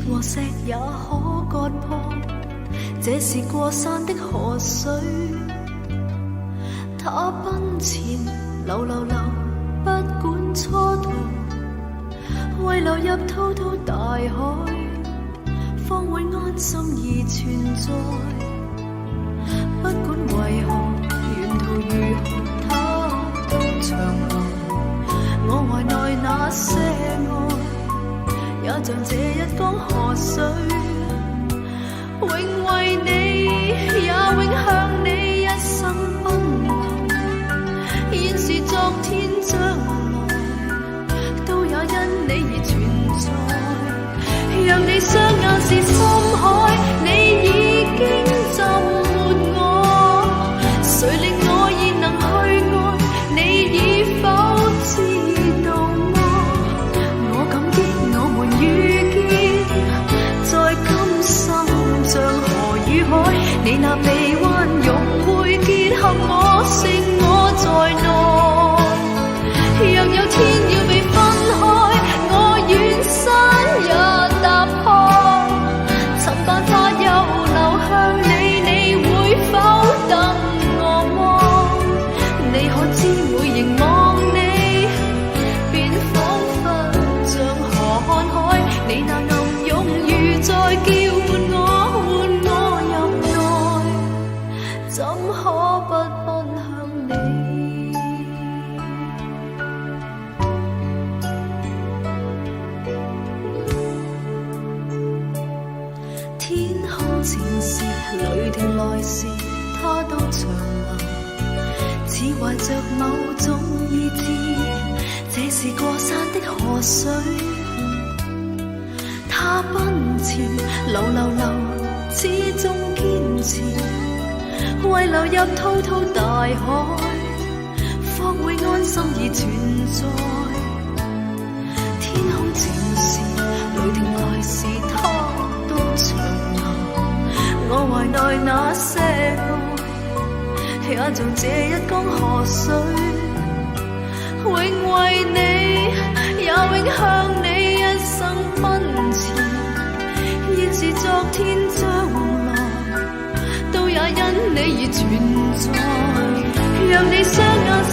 和石也可割破，這是過山的河水。它奔前流流流，不管蹉跎，為流入滔滔大海，方會安心而存在。不管為何沿途如何，它都長流。我懷內那些愛，也像這一江河水，永為你，也永向你一生奔流。現時昨天將來，都也因你而存在。讓你雙眼是深海，你已經浸沒我，誰令我已能去愛？你已否知道麼？我感激我們遇見，在今生像河與海，你那臂彎融會結合我，剩我在內。若有天要被分開，我願山也踏破，尋辦法又流向你，你會否等我麼？你可知每凝望你，便彷彿像河看海，你那暗湧如在叫喚我入內，怎可不奔向你？天空前時，雷霆來時，它都長流，似懷着某種意志，這是過山的河水。它奔前流流流，始終堅持，為流入滔滔大海，方會安心而存在。天空前時，雷霆來時，它都長流。我懷內那些愛，也像這一江河水，永為你，也永向你一生奔前。現時昨天將來，都也因你而存在。讓你雙眼是